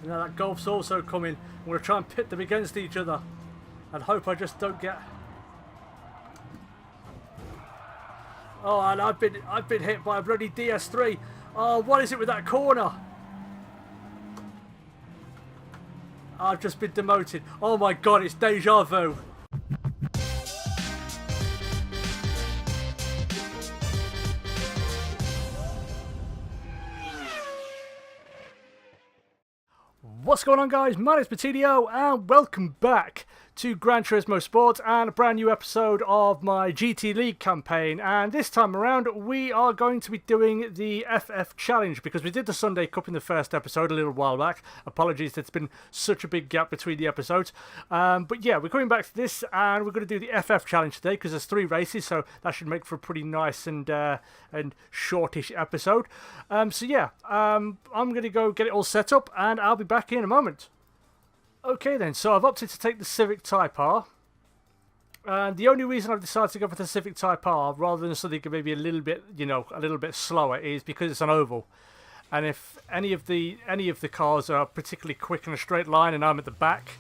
And now that golf's also coming. I'm going to try and pit them against each other. And hope I just don't get... Oh, and I've been hit by a bloody DS3. Oh, what is it with that corner? I've just been demoted. Oh my god, it's deja vu. What's going on, guys? My name's Patilio and welcome back to Gran Turismo Sport and a brand new episode of my GT League campaign. And this time around we are going to be doing the FF Challenge because we did the Sunday Cup in the first episode a little while back. Apologies, it's been such a big gap between the episodes. But yeah, we're coming back to this and we're going to do the FF Challenge today because there's 3 races, so that should make for a pretty nice and shortish episode. So yeah, I'm going to go get it all set up and I'll be back in a moment. Okay then, so I've opted to take the Civic Type R, and the only reason I've decided to go for the Civic Type R rather than something maybe a little bit, you know, a little bit slower is because it's an oval, and if any of the cars are particularly quick in a straight line and I'm at the back,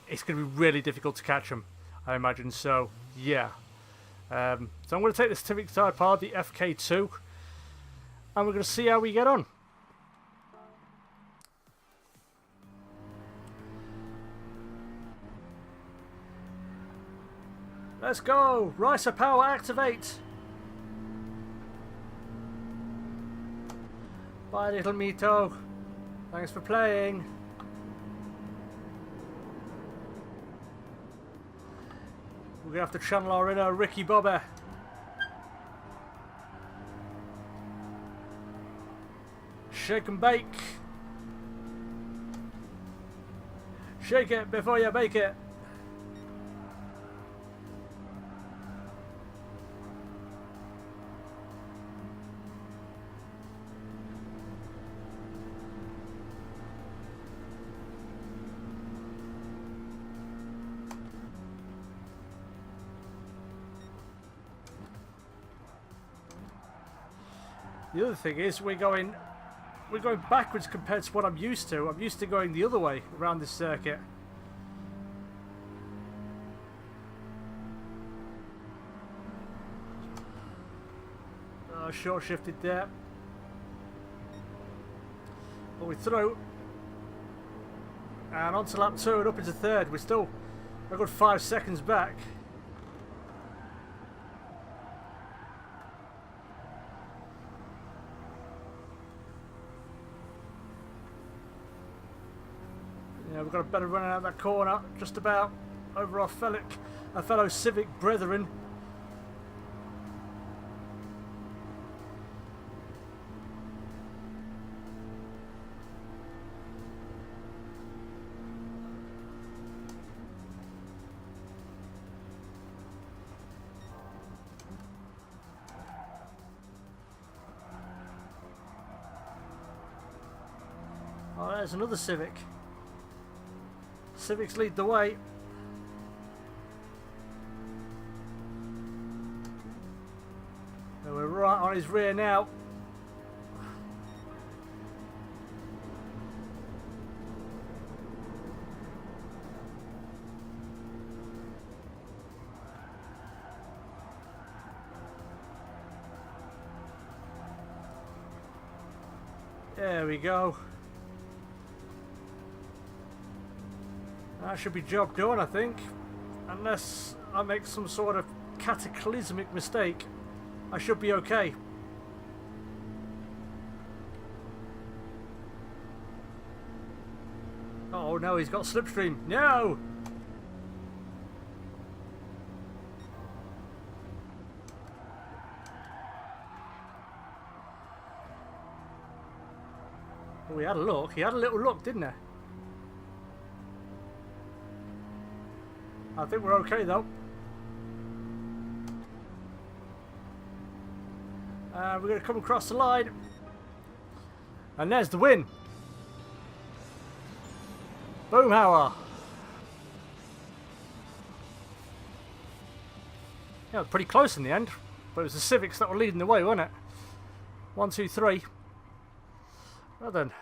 it's going to be really difficult to catch them, I imagine. So yeah, so I'm going to take this Civic Type R, the FK2, and we're going to see how we get on. Let's go! Ricer power activate! Bye, little Mito. Thanks for playing. We're gonna have to channel our inner Ricky Bobby. Shake and bake. Shake it before you bake it. The other thing is we're going backwards compared to what I'm used to. I'm used to going the other way around this circuit. Short shifted there. But we're through. And on to lap 2 and up into 3rd. We're still a good 5 seconds back. Yeah, we've got a better run out of that corner, just about over our fellow Civic brethren. Oh, there's another Civic. Civics lead the way. And we're right on his rear now. There we go. That should be job done, I think. Unless I make some sort of cataclysmic mistake, I should be okay. Oh no, he's got slipstream. No! Oh, he had a look. He had a little look, didn't he? I think we're okay though. We're going to come across the line. And there's the win. Boomhauer. Yeah, pretty close in the end. But it was the Civics that were leading the way, wasn't it? 1, 2, 3. Well then.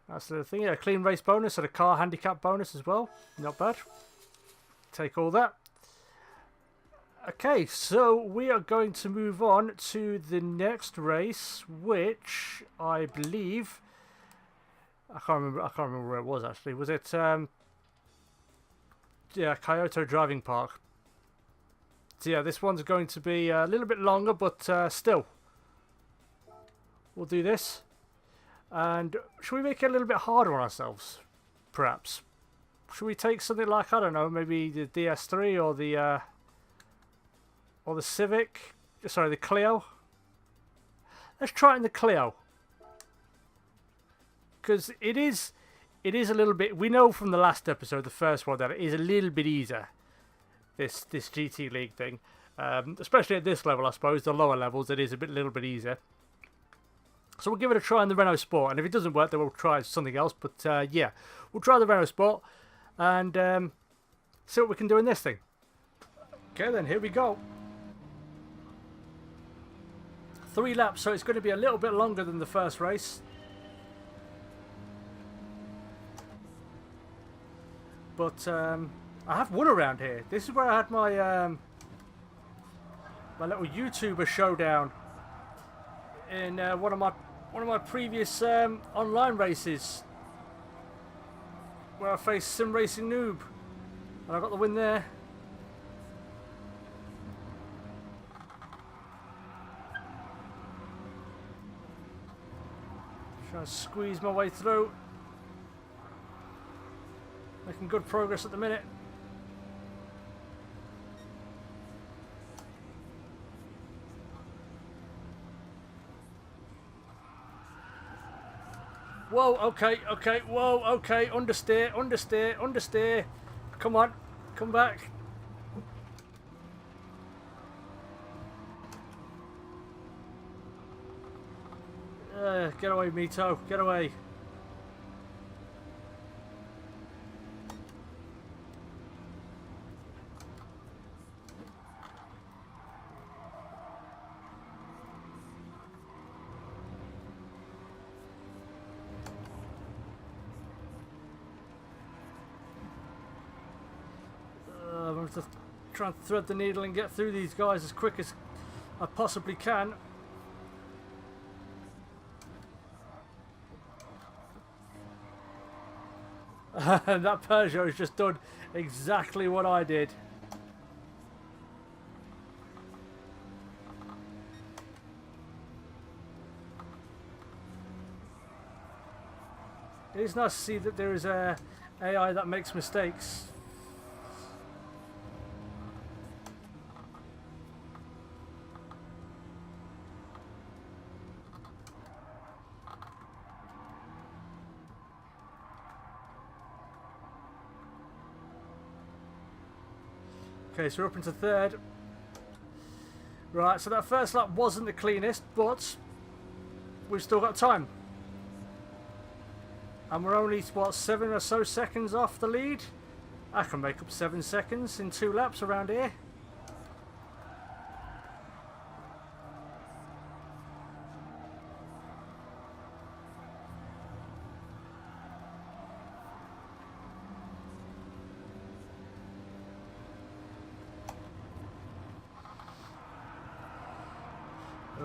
That's the thing. Yeah, clean race bonus and a car handicap bonus as well. Not bad. Take all that. Okay, so we are going to move on to the next race, which I believe I can't remember where it was actually. Was it yeah, Kyoto Driving Park. So yeah, this one's going to be a little bit longer, but still, we'll do this. And should we make it a little bit harder on ourselves, perhaps? Should we take something like, I don't know, maybe the DS3 or the Civic? Sorry, the Clio. Let's try it in the Clio, because it is a little bit. We know from the last episode, the first one, that it is a little bit easier. This GT League thing, especially at this level, I suppose. The lower levels, it is a little bit easier. So we'll give it a try in the Renault Sport, and if it doesn't work, then we'll try something else. But yeah, we'll try the Renault Sport and see what we can do in this thing. Okay, then here we go. 3 laps, so it's going to be a little bit longer than the first race. But I have won around here. This is where I had my my little YouTuber showdown in one of my previous online races, where I faced Sim Racing Noob, and I got the win there. Trying to squeeze my way through. Making good progress at the minute. Whoa, okay, whoa, okay, understeer, understeer, understeer. Come on, come back. Get away, Mito, get away. I'm going to try and thread the needle and get through these guys as quick as I possibly can. And that Peugeot has just done exactly what I did. It is nice to see that there is a AI that makes mistakes. Okay, so we're up into third. Right, so that first lap wasn't the cleanest, but we've still got time. And we're only, what, 7 or so seconds off the lead? I can make up 7 seconds in 2 laps around here.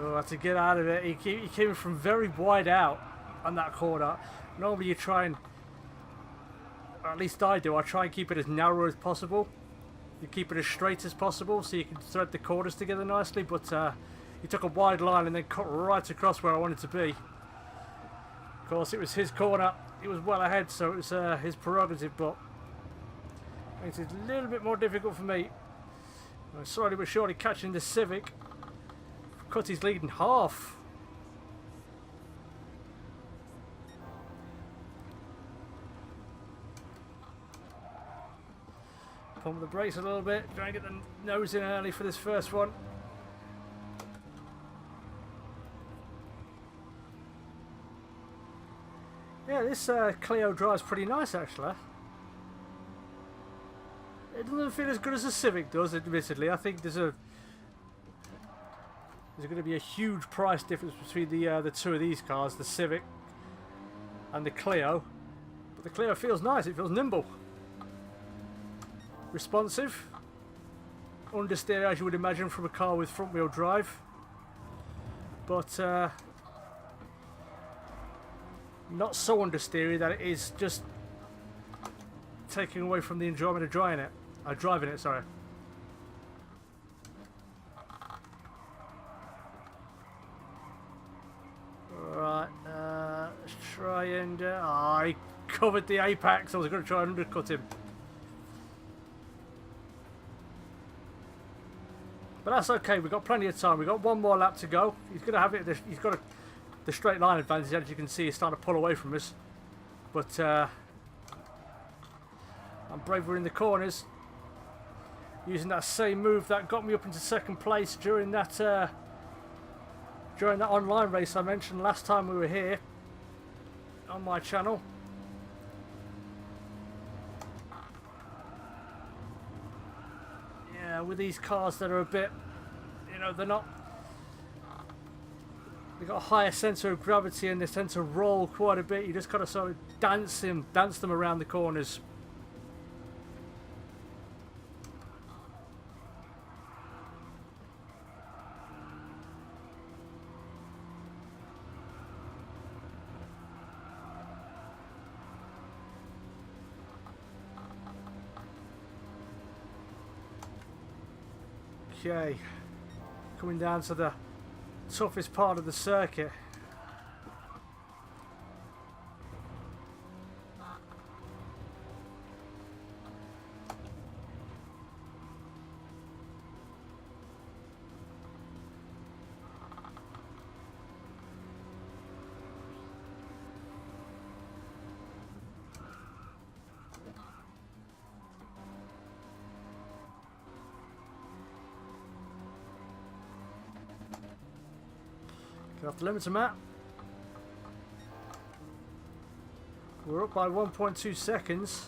Oh, I had to get out of it. He came from very wide out on that corner. Normally you try and, or at least I do, I try and keep it as narrow as possible. You keep it as straight as possible so you can thread the corners together nicely, but he took a wide line and then cut right across where I wanted to be. Of course, it was his corner. He was well ahead, so it was his prerogative, but it makes it a little bit more difficult for me. I'm slowly but surely catching the Civic. Cut his lead in half. Pump the brakes a little bit, try and get the nose in early for this first one. Yeah, this Clio drives pretty nice actually. It doesn't feel as good as the Civic does, admittedly. I think there's going to be a huge price difference between the two of these cars, the Civic and the Clio. But the Clio feels nice, it feels nimble. Responsive. Understeer, as you would imagine, from a car with front wheel drive. But not so understeery that it is just taking away from the enjoyment of driving it. Sorry. Right, let's try and I covered the apex. I was going to try and undercut him, but that's okay. We've got plenty of time. We've got one more lap to go. He's going to have it. He's got the straight line advantage, as you can see. He's starting to pull away from us, but I'm braver in the corners, using that same move that got me up into second place during that online race I mentioned last time we were here on my channel. Yeah, with these cars that are a bit, you know, they've got a higher centre of gravity and they tend to roll quite a bit. You just gotta sort of dance them around the corners. Okay, coming down to the toughest part of the circuit. Get off the limits, Matt. We're up by 1.2 seconds.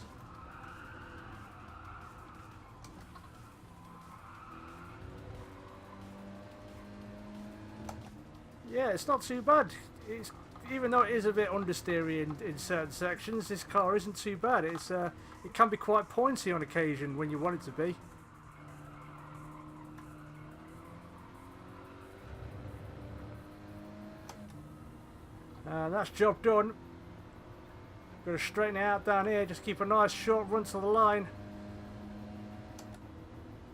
Yeah, it's not too bad. Even though it is a bit understeery in certain sections, this car isn't too bad. It can be quite pointy on occasion when you want it to be. And that's job done. Got to straighten it out down here. Just keep a nice short run to the line.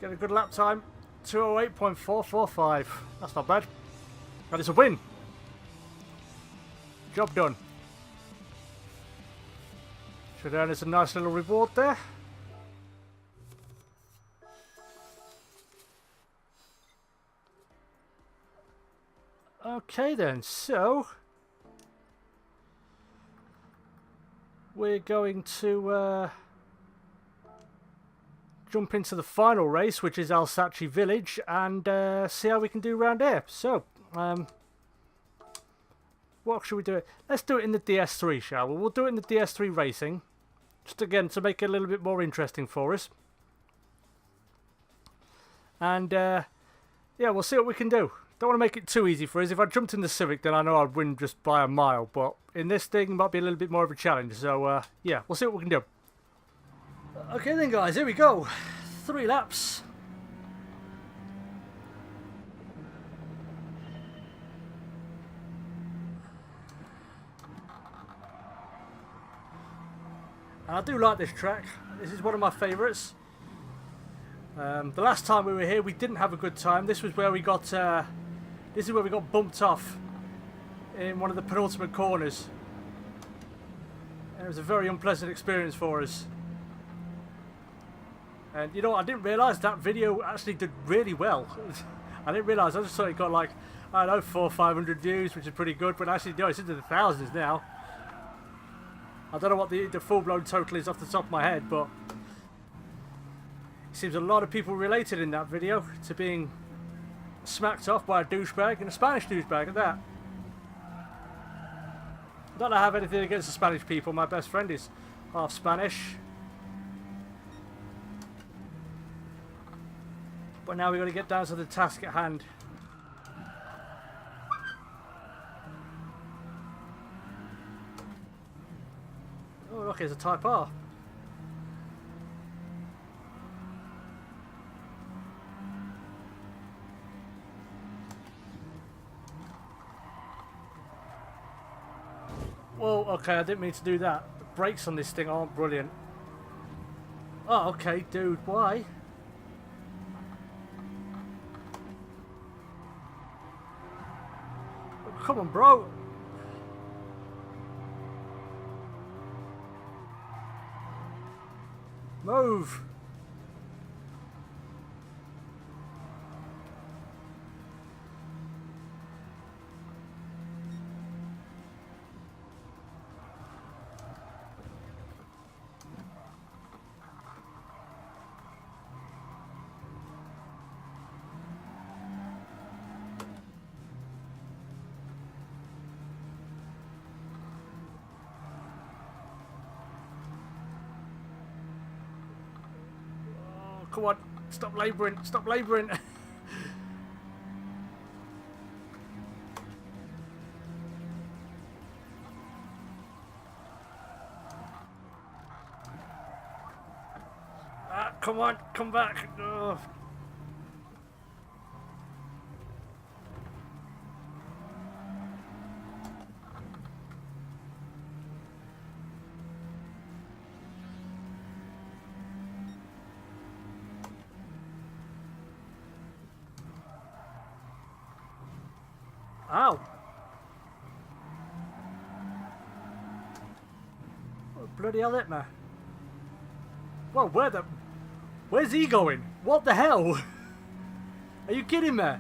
Get a good lap time. 2:08.445. That's not bad. And it's a win. Job done. Should earn us a nice little reward there. Okay then, so we're going to jump into the final race, which is Alsace Village, and see how we can do round here. So, what should we do? Let's do it in the DS3, shall we? We'll do it in the DS3 Racing, just again to make it a little bit more interesting for us. And yeah, we'll see what we can do. Don't want to make it too easy for us. If I jumped in the Civic, then I know I'd win just by a mile. But in this thing, it might be a little bit more of a challenge. So, yeah, we'll see what we can do. Okay then, guys, here we go. 3 laps. And I do like this track. This is one of my favourites. The last time we were here, we didn't have a good time. This was where we got... this is where we got bumped off in one of the penultimate corners. And it was a very unpleasant experience for us. And you know, I didn't realise that video actually did really well. I didn't realise. I just thought it got like, I don't know, 400 or 500 views, which is pretty good. But actually, no, it's into the thousands now. I don't know what the full-blown total is off the top of my head, but it seems a lot of people related in that video to being smacked off by a douchebag, and a Spanish douchebag at that. I don't have anything against the Spanish people. My best friend is half Spanish. But now we've got to get down to the task at hand. Fuck, it's a Type R. Whoa, okay, I didn't mean to do that. The brakes on this thing aren't brilliant. Oh, okay, dude, why? Oh, come on, bro. Move. Come on, stop labouring, stop labouring. Come on, come back. Ugh. Ow. Oh, bloody hell hit me. Whoa, where's he going? What the hell? Are you kidding me?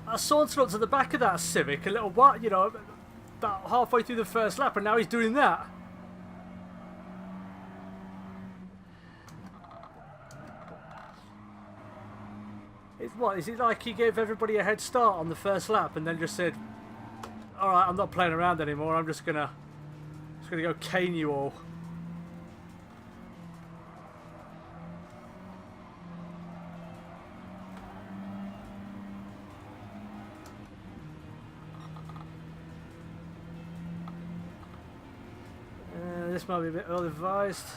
I sauntered up to the back of that Civic a little while, you know, about halfway through the first lap, and now he's doing that. What, is it like he gave everybody a head start on the first lap and then just said, alright, I'm not playing around anymore, I'm just gonna go cane you all. This might be a bit ill-advised.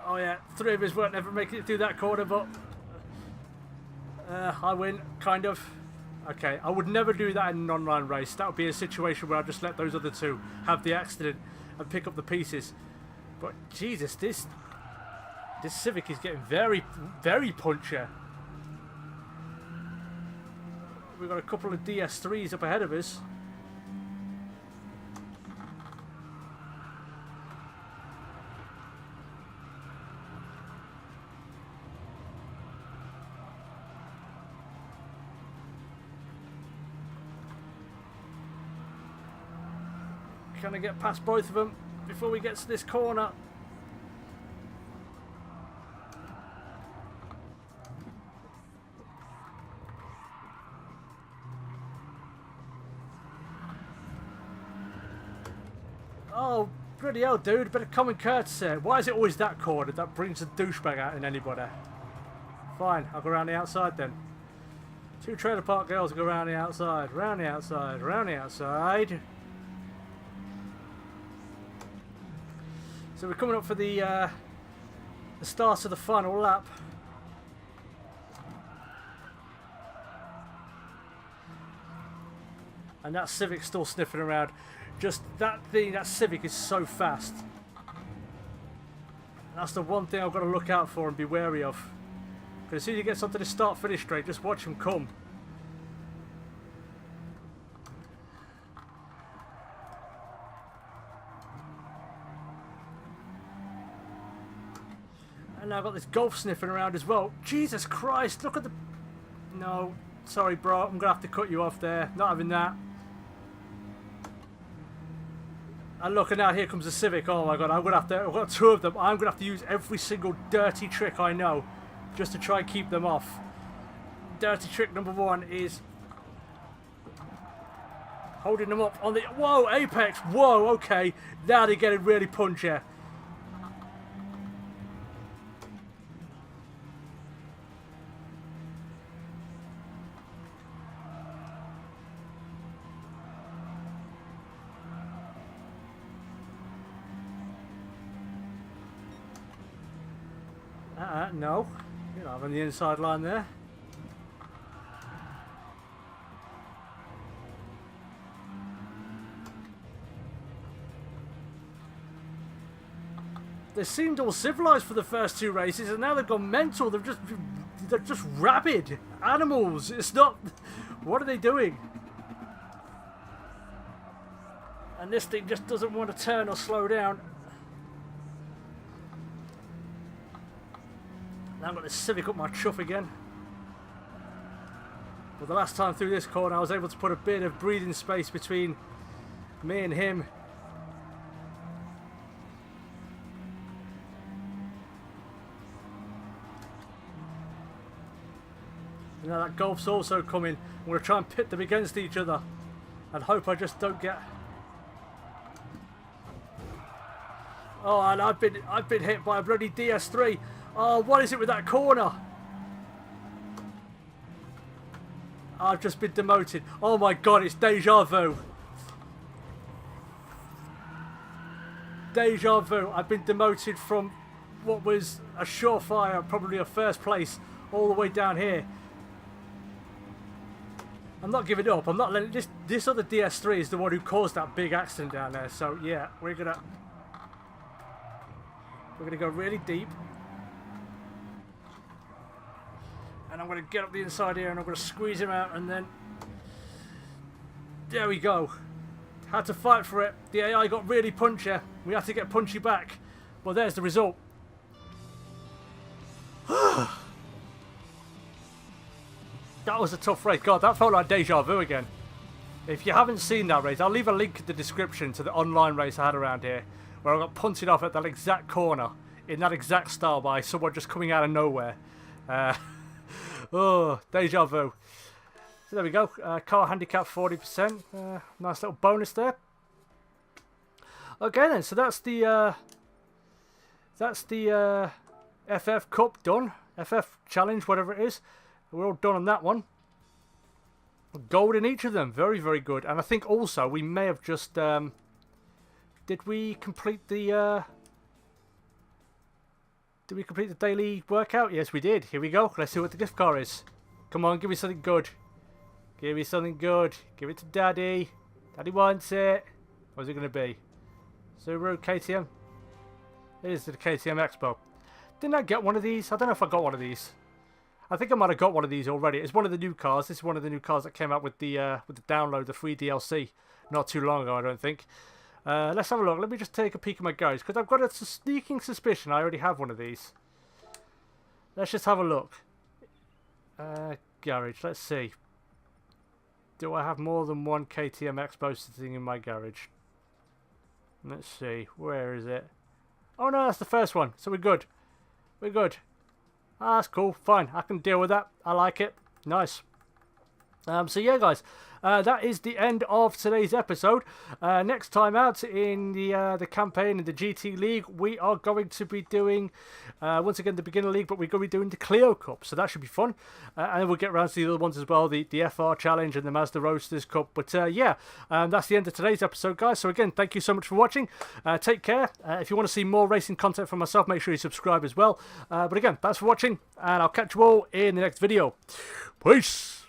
Oh yeah, 3 of us won't ever make it through that corner, but I win, kind of. Okay, I would never do that in an online race. That would be a situation where I just let those other 2 have the accident and pick up the pieces. But Jesus, this Civic is getting very, very punchy. We've got a couple of DS3s up ahead of us. Trying to get past both of them before we get to this corner. Oh, bloody hell, dude, bit of common courtesy. Why is it always that corner that brings a douchebag out in anybody? Fine, I'll go around the outside then. 2 trailer park girls go around the outside, round the outside, round the outside. So we're coming up for the start of the final lap. And that Civic's still sniffing around. Just that Civic is so fast. That's the one thing I've got to look out for and be wary of. Because as soon as he gets onto the start-finish straight, just watch him come. And now I've got this Golf sniffing around as well. Jesus Christ, look at the... No, sorry bro, I'm going to have to cut you off there. Not having that. And look, and now here comes the Civic. Oh my god, I've got 2 of them. I'm going to have to use every single dirty trick I know just to try and keep them off. Dirty trick number 1 is holding them up on the... Whoa, apex. Whoa, okay. Now they're getting really punchy. No. You're not on the inside line there. They seemed all civilized for the first 2 races, and now they've gone mental. They're just rabid animals. It's not. What are they doing? And this thing just doesn't want to turn or slow down. Now I've got this Civic up my chuff again. But the last time through this corner, I was able to put a bit of breathing space between me and him. You know, that Golf's also coming. I'm going to try and pit them against each other and hope I just don't get... Oh, and I've been hit by a bloody DS3. Oh, what is it with that corner? I've just been demoted. Oh my god, it's deja vu. Deja vu. I've been demoted from what was a surefire, probably a first place, all the way down here. I'm not giving up. I'm not letting this other DS3 is the one who caused that big accident down there. So yeah, we're gonna go really deep, and I'm gonna get up the inside here, and I'm gonna squeeze him out, and then there we go. Had to fight for it. The AI got really punchy. We had to get punchy back. Well, there's the result. That was a tough race. God, that felt like deja vu again. If you haven't seen that race, I'll leave a link in the description to the online race I had around here, where I got punted off at that exact corner, in that exact style by someone just coming out of nowhere. Oh, deja vu. So there we go. Car handicap 40%. Nice little bonus there. Okay then, so that's the FF Cup done. FF Challenge, whatever it is. We're all done on that one. Gold in each of them. Very, very good. And I think also we may have just... did we complete the... Did we complete the daily workout? Yes, we did. Here we go. Let's see what the gift car is. Come on, give me something good. Give me something good. Give it to Daddy. Daddy wants it. What's it going to be? Subaru KTM? It is the KTM Expo. Didn't I get one of these? I don't know if I got one of these. I think I might have got one of these already. It's one of the new cars. This is one of the new cars that came out with the download, the free DLC, not too long ago, I don't think. Let's have a look. Let me just take a peek at my garage, because I've got a sneaking suspicion I already have one of these. Let's just have a look. Garage, let's see. Do I have more than one KTM Expo sitting in my garage? Let's see. Where is it? Oh no, that's the first one. So we're good. We're good. Ah, that's cool. Fine. I can deal with that. I like it. Nice. So yeah, guys, that is the end of today's episode. Next time out in the campaign in the GT League, we are going to be doing once again the Beginner League, but we're going to be doing the Clio Cup, so that should be fun. And then we'll get around to the other ones as well, the FR Challenge and the Mazda Roadsters Cup. But yeah, that's the end of today's episode, guys. So again, thank you so much for watching. Take care. If you want to see more racing content from myself, make sure you subscribe as well. But again, thanks for watching, and I'll catch you all in the next video. Peace.